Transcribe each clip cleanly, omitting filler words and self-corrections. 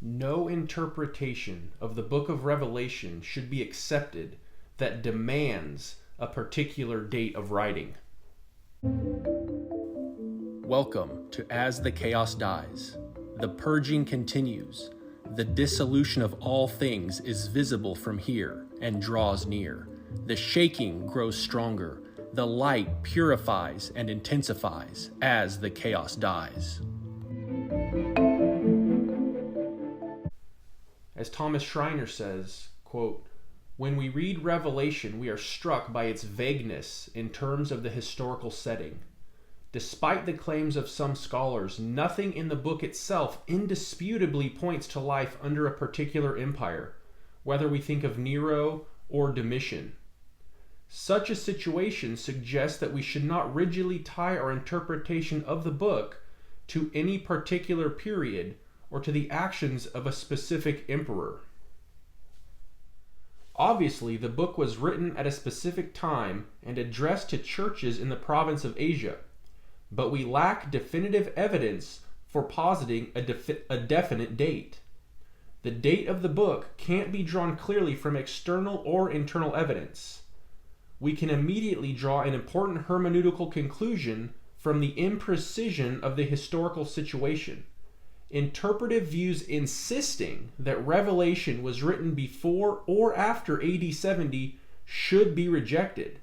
No interpretation of the book of Revelation should be accepted that demands a particular date of writing. Welcome to As the Chaos Dies. The purging continues. The dissolution of all things is visible from here and draws near. The shaking grows stronger. The light purifies and intensifies as the chaos dies. As Thomas Schreiner says, quote, "When we read Revelation, we are struck by its vagueness in terms of the historical setting. Despite the claims of some scholars, nothing in the book itself indisputably points to life under a particular empire, whether we think of Nero or Domitian. Such a situation suggests that we should not rigidly tie our interpretation of the book to any particular period or to the actions of a specific emperor. Obviously, the book was written at a specific time and addressed to churches in the province of Asia, but we lack definitive evidence for positing a definite date. The date of the book can't be drawn clearly from external or internal evidence. We can immediately draw an important hermeneutical conclusion from the imprecision of the historical situation. Interpretive views insisting that Revelation was written before or after AD 70 should be rejected.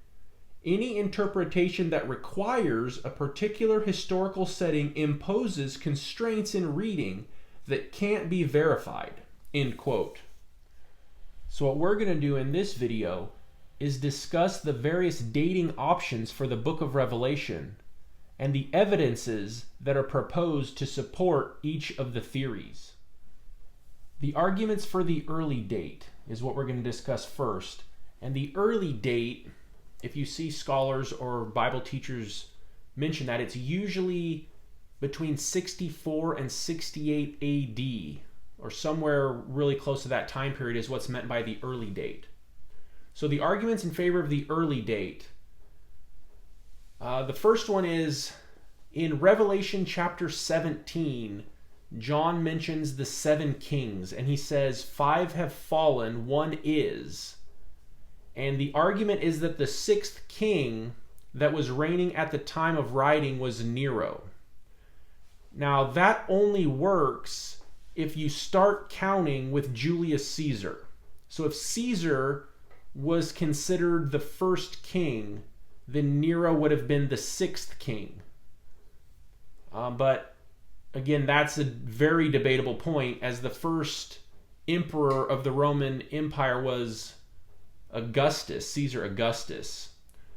Any interpretation that requires a particular historical setting imposes constraints in reading that can't be verified." End quote. So what we're going to do in this video is discuss the various dating options for the book of Revelation and the evidences that are proposed to support each of the theories. The arguments for the early date is what we're going to discuss first. And the early date, if you see scholars or Bible teachers mention that, it's usually between 64 and 68 AD, or somewhere really close to that time period is what's meant by the early date. So the arguments in favor of the early date. The first one is, in Revelation chapter 17, John mentions the 7 kings, and he says, 5 have fallen, 1 is. And the argument is that the 6th king that was reigning at the time of writing was Nero. Now, that only works if you start counting with Julius Caesar. So if Caesar was considered the first king, then Nero would have been the 6th king. But again, that's a very debatable point, as the first emperor of the Roman Empire was Augustus, Caesar Augustus.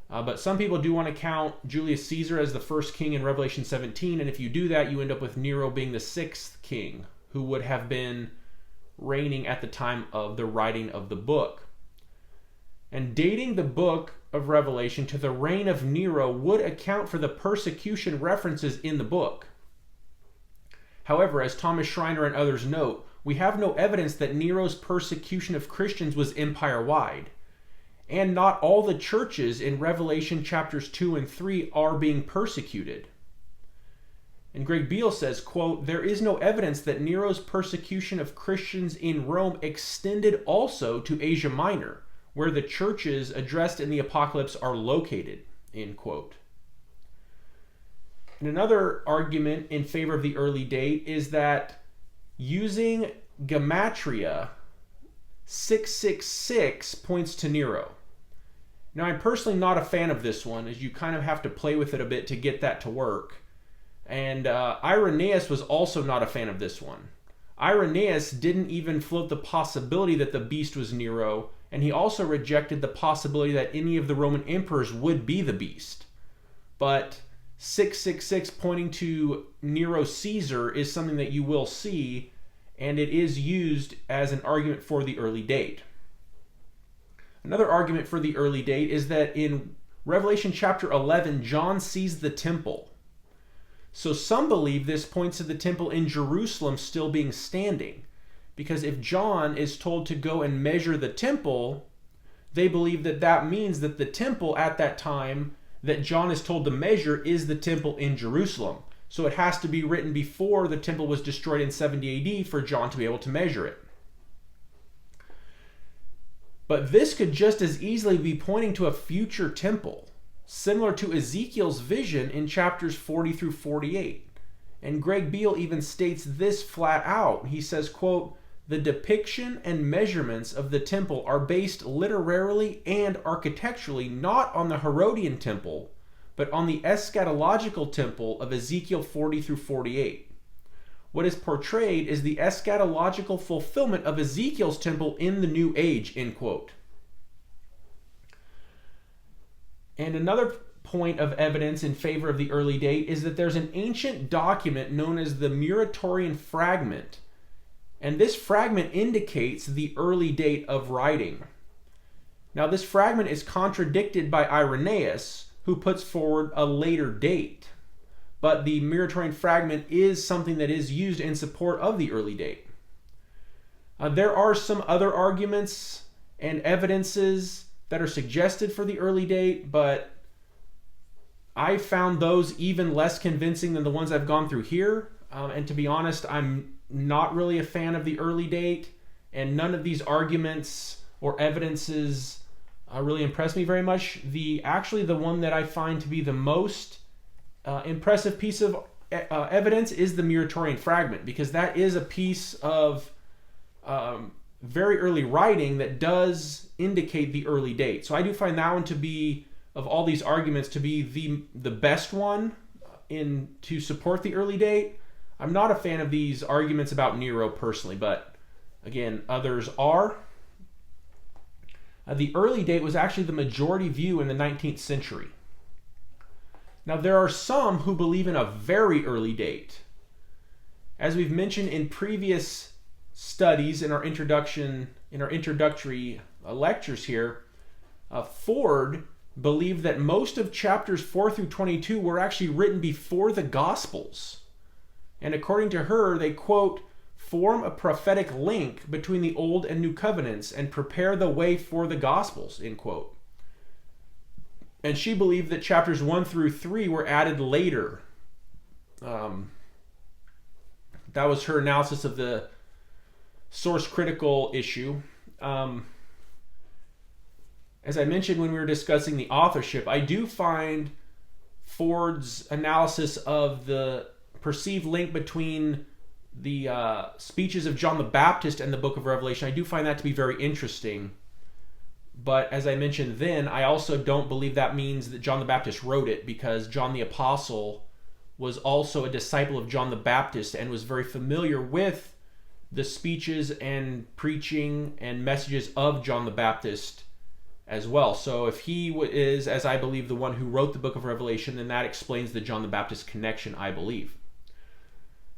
But some people do want to count Julius Caesar as the first king in Revelation 17, and if you do that, you end up with Nero being the 6th king, who would have been reigning at the time of the writing of the book. And dating the book of Revelation to the reign of Nero would account for the persecution references in the book. However, as Thomas Schreiner and others note, we have no evidence that Nero's persecution of Christians was empire-wide. And not all the churches in Revelation chapters 2 and 3 are being persecuted. And Gregg Beale says, quote, "There is no evidence that Nero's persecution of Christians in Rome extended also to Asia Minor, where the churches addressed in the apocalypse are located," end quote. And another argument in favor of the early date is that using gematria, 666 points to Nero. Now, I'm personally not a fan of this one, as you kind of have to play with it a bit to get that to work. And Irenaeus was also not a fan of this one. Irenaeus didn't even float the possibility that the beast was Nero, and he also rejected the possibility that any of the Roman emperors would be the beast. But 666 pointing to Nero Caesar is something that you will see, and it is used as an argument for the early date. Another argument for the early date is that in Revelation chapter 11, John sees the temple. So some believe this points to the temple in Jerusalem still being standing, because if John is told to go and measure the temple, they believe that that means that the temple at that time that John is told to measure is the temple in Jerusalem. So it has to be written before the temple was destroyed in 70 AD for John to be able to measure it. But this could just as easily be pointing to a future temple, similar to Ezekiel's vision in chapters 40 through 48. And Gregg Beale even states this flat out. He says, quote, "The depiction and measurements of the temple are based literarily and architecturally not on the Herodian temple, but on the eschatological temple of Ezekiel 40 through 48. What is portrayed is the eschatological fulfillment of Ezekiel's temple in the new age," end quote. And another point of evidence in favor of the early date is that there's an ancient document known as the Muratorian Fragment. And this fragment indicates the early date of writing. Now, this fragment is contradicted by Irenaeus, who puts forward a later date. But the Muratorian Fragment is something that is used in support of the early date. There are some other arguments and evidences that are suggested for the early date, but I found those even less convincing than the ones I've gone through here. And to be honest, I'm not really a fan of the early date, and none of these arguments or evidences really impress me very much. Actually, the one that I find to be the most impressive piece of evidence is the Muratorian Fragment, because that is a piece of very early writing that does indicate the early date. So I do find that one to be, of all these arguments, to be the best one to support the early date. I'm not a fan of these arguments about Nero personally, but again, others are. The early date was actually the majority view in the 19th century. Now, there are some who believe in a very early date. As we've mentioned in previous studies in our introductory lectures here, Ford believed that most of chapters 4 through 22 were actually written before the Gospels. And according to her, they, quote, "form a prophetic link between the Old and New Covenants and prepare the way for the Gospels," end quote. And she believed that chapters 1 through 3 were added later. That was her analysis of the source critical issue. As I mentioned when we were discussing the authorship, I do find Ford's analysis of the perceived link between the speeches of John the Baptist and the book of Revelation, I do find that to be very interesting. But as I mentioned then, I also don't believe that means that John the Baptist wrote it, because John the Apostle was also a disciple of John the Baptist and was very familiar with the speeches and preaching and messages of John the Baptist as well. So if he is, as I believe, the one who wrote the book of Revelation, then that explains the John the Baptist connection, I believe.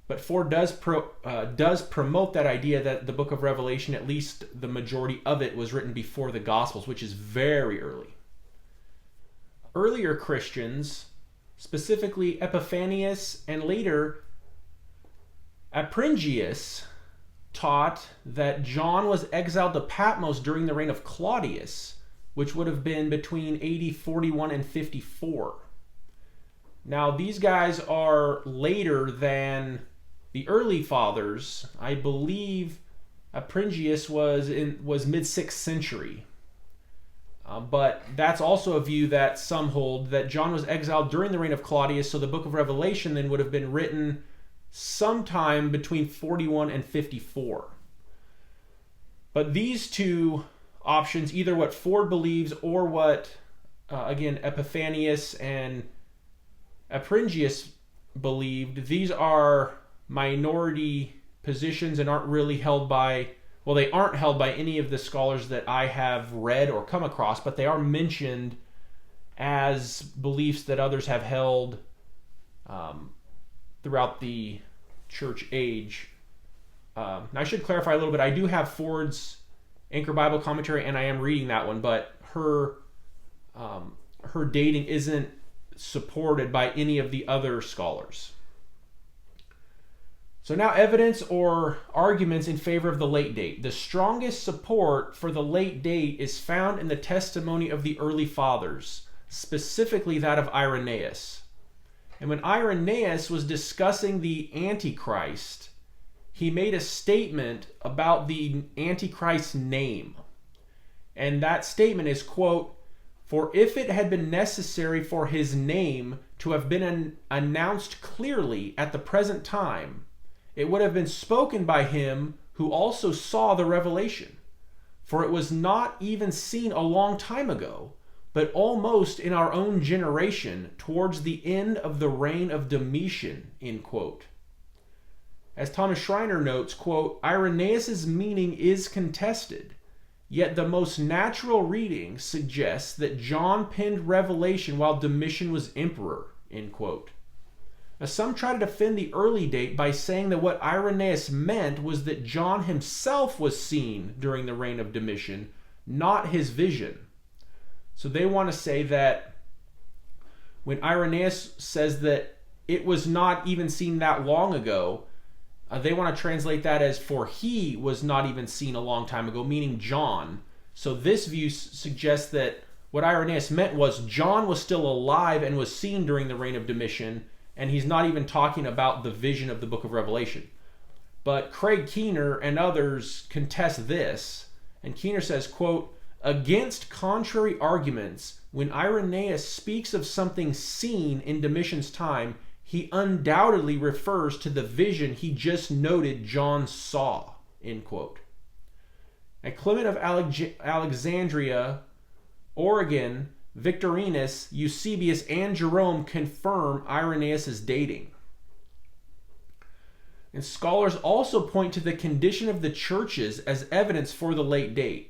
But Ford does promote that idea that the book of Revelation, at least the majority of it, was written before the Gospels, which is very early. Earlier Christians, specifically Epiphanius and later Apringius, taught that John was exiled to Patmos during the reign of Claudius, which would have been between AD 41 and 54. Now, these guys are later than the early fathers. I believe Apringius was mid-6th century. But that's also a view that some hold, that John was exiled during the reign of Claudius, so the book of Revelation then would have been written sometime between 41 and 54. But these two options, either what Ford believes or what, again, Epiphanius and Apringius believed, these are minority positions and aren't really held by, well, they aren't held by any of the scholars that I have read or come across, but they are mentioned as beliefs that others have held throughout the church age. Now, I should clarify a little bit. I do have Ford's Anchor Bible Commentary, and I am reading that one, but her dating isn't supported by any of the other scholars. So now, evidence or arguments in favor of the late date. The strongest support for the late date is found in the testimony of the early fathers, specifically that of Irenaeus. And when Irenaeus was discussing the Antichrist, he made a statement about the Antichrist's name. And that statement is, quote, "For if it had been necessary for his name to have been announced clearly at the present time, it would have been spoken by him who also saw the revelation. For it was not even seen a long time ago, but almost in our own generation, towards the end of the reign of Domitian," end quote. As Thomas Schreiner notes, quote, "Irenaeus' meaning is contested, yet the most natural reading suggests that John penned Revelation while Domitian was emperor," end quote. Now, some try to defend the early date by saying that what Irenaeus meant was that John himself was seen during the reign of Domitian, not his vision. So they want to say that when Irenaeus says that it was not even seen that long ago, they want to translate that as "for he was not even seen a long time ago," meaning John. So this view suggests that what Irenaeus meant was John was still alive and was seen during the reign of Domitian, and he's not even talking about the vision of the book of Revelation. But Craig Keener and others contest this, and Keener says, quote, "Against contrary arguments, when Irenaeus speaks of something seen in Domitian's time, he undoubtedly refers to the vision he just noted John saw," end quote. And Clement of Alexandria, Origen, Victorinus, Eusebius, and Jerome confirm Irenaeus' dating. And scholars also point to the condition of the churches as evidence for the late date.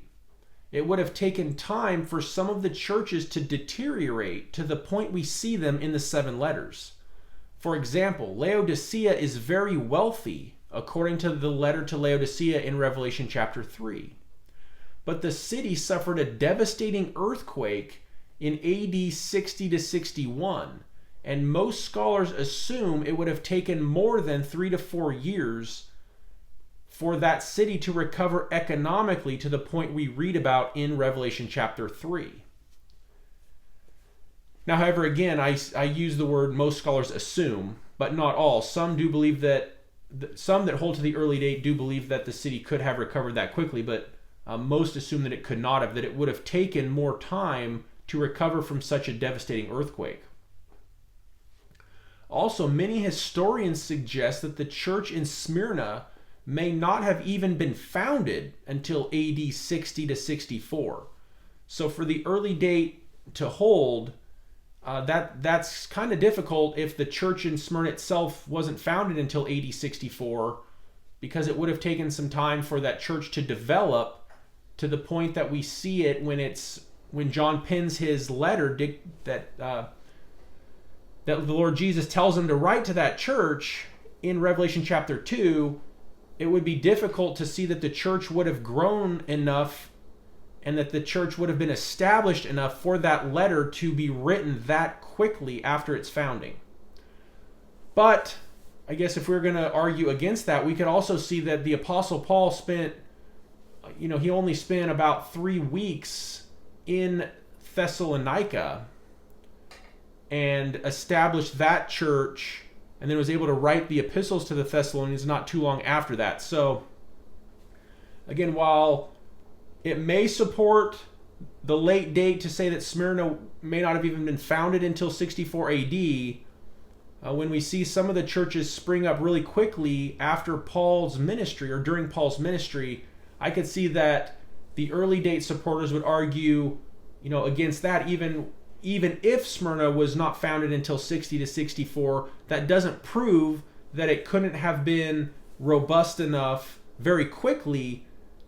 It would have taken time for some of the churches to deteriorate to the point we see them in the 7 letters. For example, Laodicea is very wealthy, according to the letter to Laodicea in Revelation chapter 3. But the city suffered a devastating earthquake in AD 60 to 61, and most scholars assume it would have taken more than 3 to 4 years for that city to recover economically to the point we read about in Revelation chapter 3. Now, however, again, I use the word most scholars assume, but not all. Some do believe that, some that hold to the early date do believe that the city could have recovered that quickly, but most assume that it could not have, that it would have taken more time to recover from such a devastating earthquake. Also, many historians suggest that the church in Smyrna may not have even been founded until AD 60 to 64. So for the early date to hold, that's kind of difficult if the church in Smyrna itself wasn't founded until AD 64, because it would have taken some time for that church to develop to the point that we see it when John pens his letter that the Lord Jesus tells him to write to that church in Revelation chapter 2. It would be difficult to see that the church would have grown enough and that the church would have been established enough for that letter to be written that quickly after its founding. But I guess if we're going to argue against that, we could also see that the Apostle Paul he only spent about 3 weeks in Thessalonica and established that church, and then was able to write the epistles to the Thessalonians not too long after that. So, again, while it may support the late date to say that Smyrna may not have even been founded until 64 AD, when we see some of the churches spring up really quickly after Paul's ministry or during Paul's ministry, I could see that the early date supporters would argue, against that. Even if Smyrna was not founded until 60 to 64, that doesn't prove that it couldn't have been robust enough very quickly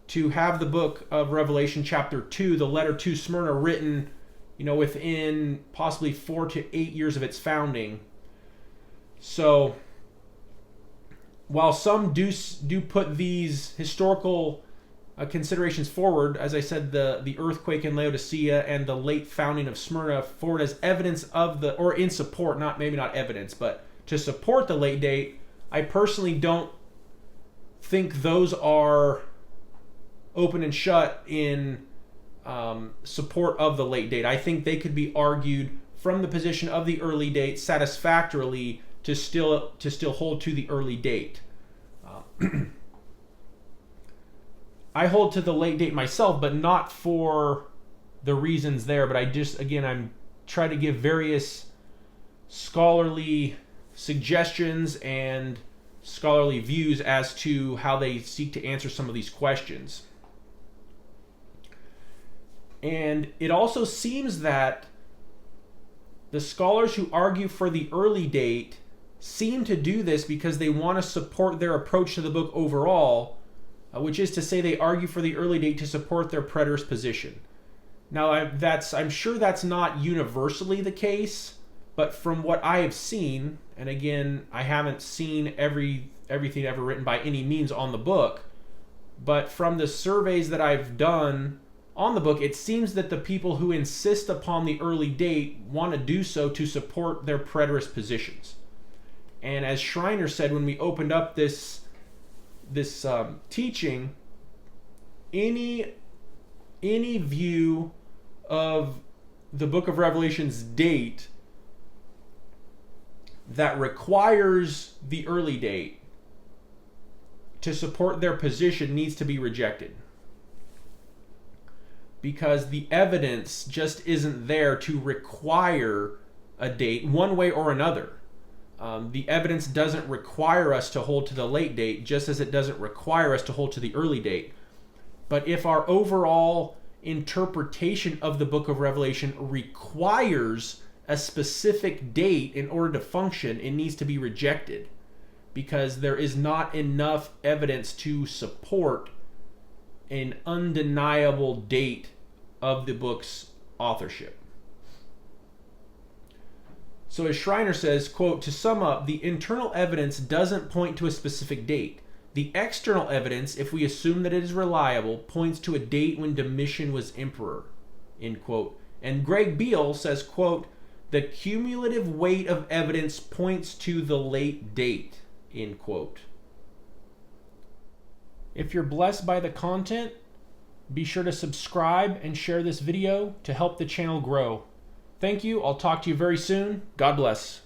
to have the book of Revelation chapter 2, the letter to Smyrna, written, within possibly 4 to 8 years of its founding. So, while some do put these historical considerations forward, as I said, the earthquake in Laodicea and the late founding of Smyrna forward as evidence of or in support, maybe not evidence, but to support the late date, I personally don't think those are open and shut in support of the late date. I think they could be argued from the position of the early date satisfactorily to still hold to the early date. I hold to the late date myself, but not for the reasons there. But I'm trying to give various scholarly suggestions and scholarly views as to how they seek to answer some of these questions. And it also seems that the scholars who argue for the early date seem to do this because they want to support their approach to the book overall, which is to say they argue for the early date to support their preterist position. Now, I'm sure that's not universally the case, but from what I have seen, and again, I haven't seen everything ever written by any means on the book, but from the surveys that I've done on the book, it seems that the people who insist upon the early date want to do so to support their preterist positions. And as Schreiner said when we opened up this teaching, any view of the book of Revelation's date that requires the early date to support their position needs to be rejected, because the evidence just isn't there to require a date one way or another. The evidence doesn't require us to hold to the late date, just as it doesn't require us to hold to the early date. But if our overall interpretation of the book of Revelation requires a specific date in order to function, it needs to be rejected, because there is not enough evidence to support an undeniable date of the book's authorship. So as Schreiner says, quote, "To sum up, the internal evidence doesn't point to a specific date. The external evidence, if we assume that it is reliable, points to a date when Domitian was emperor," end quote. And Gregg Beale says, quote, "The cumulative weight of evidence points to the late date," end quote. If you're blessed by the content, be sure to subscribe and share this video to help the channel grow. Thank you. I'll talk to you very soon. God bless.